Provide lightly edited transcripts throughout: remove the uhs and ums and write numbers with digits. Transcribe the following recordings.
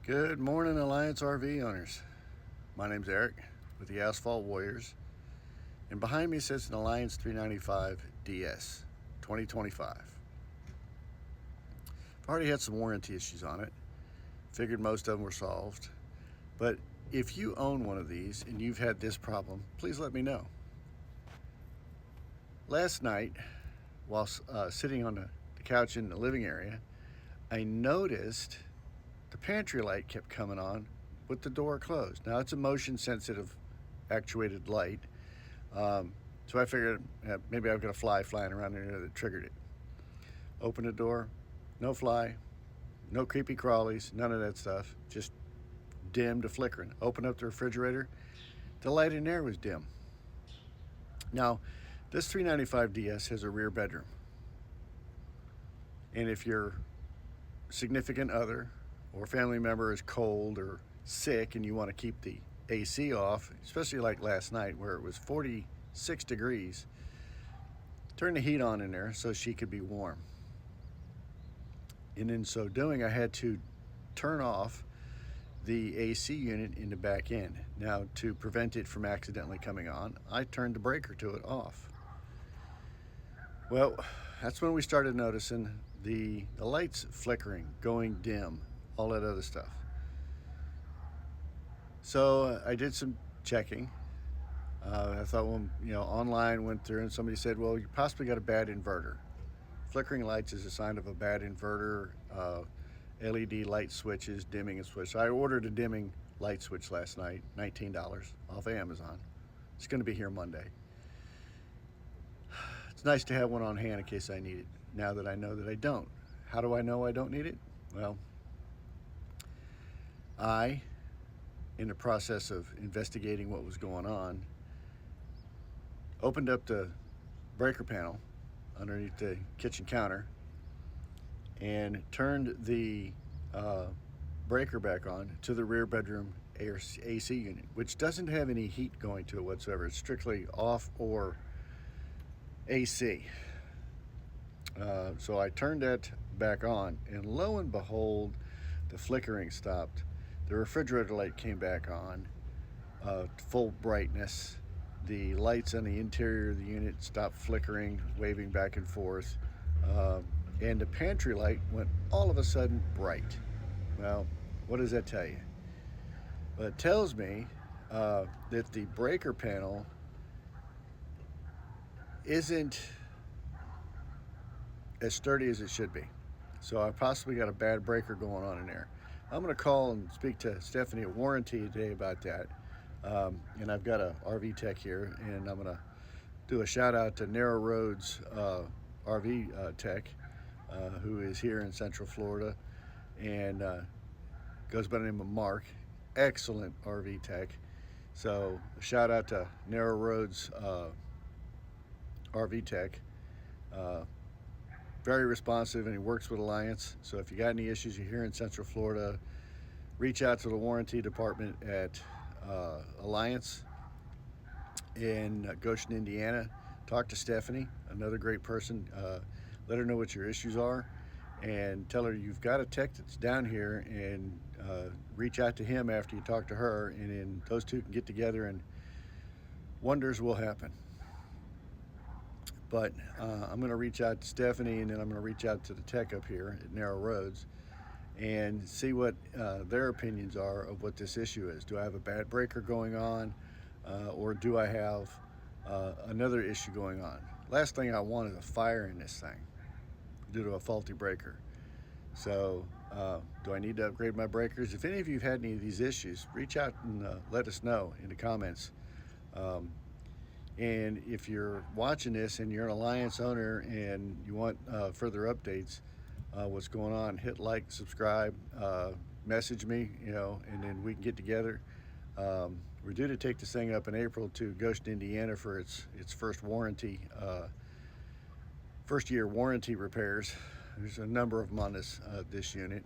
Good morning, Alliance RV owners. My name's Eric with the Asphalt Warriors, and behind me sits an Alliance 395 DS 2025. I've already had some warranty issues on it. Figured most of them were solved. But if you own one of these and you've had this problem, please let me know. Last night, while sitting on the couch in the living area, I noticed the pantry light kept coming on with the door closed. Now it's a motion sensitive actuated light. So I figured maybe I've got a fly flying around in there that triggered it. Open the door, no fly, no creepy crawlies, none of that stuff. Just dim to flickering. Open up the refrigerator, the light in there was dim. Now, this 395 DS has a rear bedroom. And if your significant other or family member is cold or sick and you want to keep the AC off, especially like last night where it was 46 degrees, turn the heat on in there so she could be warm. And in so doing, I had to turn off the AC unit in the back end. Now, to prevent it from accidentally coming on, I turned the breaker to it off. Well, that's when we started noticing the lights flickering, going dim, all that other stuff. So I did some checking. I thought, well, online went through and somebody said, well, you possibly got a bad inverter. Flickering lights is a sign of a bad inverter. LED light switches, dimming and switch. I ordered a dimming light switch last night, $19 off of Amazon. It's going to be here Monday. It's nice to have one on hand in case I need it, now that I know that I don't. How do I know I don't need it? Well, in the process of investigating what was going on, opened up the breaker panel underneath the kitchen counter and turned the breaker back on to the rear bedroom AC unit, which doesn't have any heat going to it whatsoever. It's strictly off or AC. So I turned that back on, and lo and behold, the flickering stopped. The refrigerator light came back on, full brightness. The lights on the interior of the unit stopped flickering, waving back and forth. And the pantry light went all of a sudden bright. Well, what does that tell you? Well, it tells me that the breaker panel isn't as sturdy as it should be. So I possibly got a bad breaker going on in there. I'm going to call and speak to Stephanie at Warranty today about that. And I've got a RV tech here, and I'm going to do a shout out to Narrow Roads RV tech, who is here in Central Florida, and goes by the name of Mark. Excellent RV tech. So a shout out to Narrow Roads RV tech. Very responsive, and he works with Alliance. So if you got any issues, you're here in Central Florida, reach out to the warranty department at Alliance in Goshen, Indiana. Talk to Stephanie, another great person. Let her know what your issues are, and tell her you've got a tech that's down here, and reach out to him after you talk to her, and then those two can get together and wonders will happen. But I'm going to reach out to Stephanie, and then I'm going to reach out to the tech up here at Narrow Roads and see what their opinions are of what this issue is. Do I have a bad breaker going on, or do I have another issue going on? Last thing I want is a fire in this thing due to a faulty breaker. So do I need to upgrade my breakers? If any of you have had any of these issues, reach out and let us know in the comments. And if you're watching this and you're an Alliance owner and you want further updates, what's going on, hit like, subscribe, message me, and then we can get together. We're due to take this thing up in April to Goshen, Indiana for its first warranty, first year warranty repairs. There's a number of them on this unit.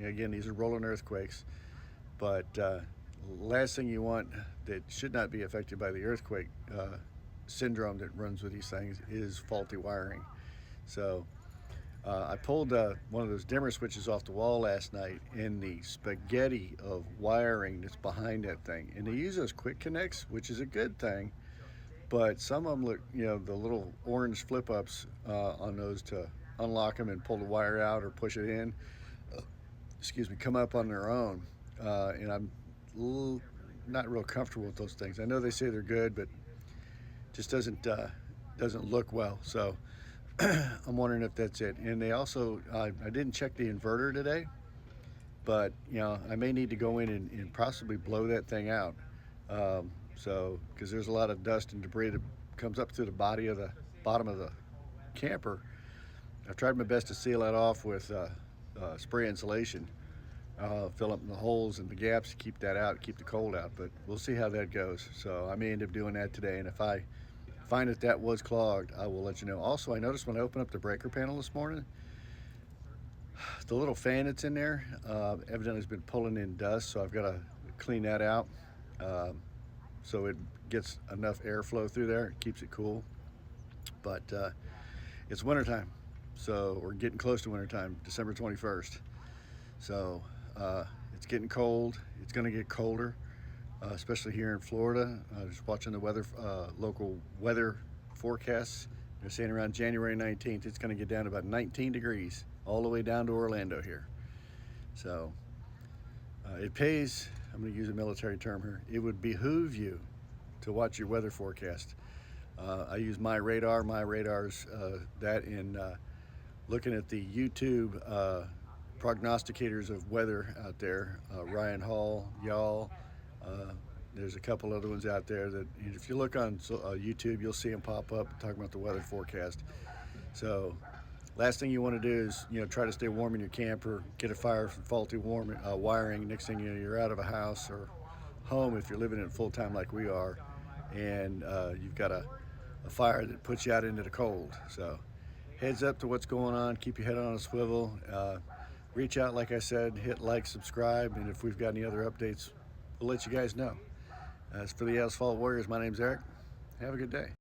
Again, these are rolling earthquakes, but last thing you want that should not be affected by the earthquake syndrome that runs with these things is faulty wiring. So I pulled one of those dimmer switches off the wall last night, and the spaghetti of wiring that's behind that thing. And they use those quick connects, which is a good thing, but some of them look, the little orange flip ups on those to unlock them and pull the wire out or push it in, excuse me, come up on their own. And I'm not real comfortable with those things. I know they say they're good, but just doesn't look well. So I'm wondering if that's it. And they also, I didn't check the inverter today, but I may need to go in and possibly blow that thing out. So, because there's a lot of dust and debris that comes up through the bottom of the camper. I've tried my best to seal that off with spray insulation, fill up the holes and the gaps to keep that out, keep the cold out. But we'll see how that goes. So I may end up doing that today, and if I find that was clogged, I will let you know. Also, I noticed when I opened up the breaker panel this morning, the little fan that's in there evidently has been pulling in dust, so I've got to clean that out so it gets enough airflow through there. It keeps it cool. But it's wintertime, so we're getting close to wintertime, December 21st. So it's getting cold. It's going to get colder, especially here in Florida. Just watching the weather, local weather forecasts. They're saying around January 19th, it's going to get down to about 19 degrees, all the way down to Orlando here. So it pays, I'm going to use a military term here, it would behoove you to watch your weather forecast. I use my radar. My radar's that in looking at the YouTube prognosticators of weather out there, Ryan Hall, y'all. There's a couple other ones out there that if you look on YouTube, you'll see them pop up talking about the weather forecast. So last thing you want to do is try to stay warm in your camper, get a fire from faulty wiring. Next thing you know, you're out of a house or home if you're living in it full time like we are, and you've got a fire that puts you out into the cold. So heads up to what's going on. Keep your head on a swivel. Reach out, like I said, hit like, subscribe, and if we've got any other updates, we'll let you guys know. As for the Asphalt Warriors, my name's Eric. Have a good day.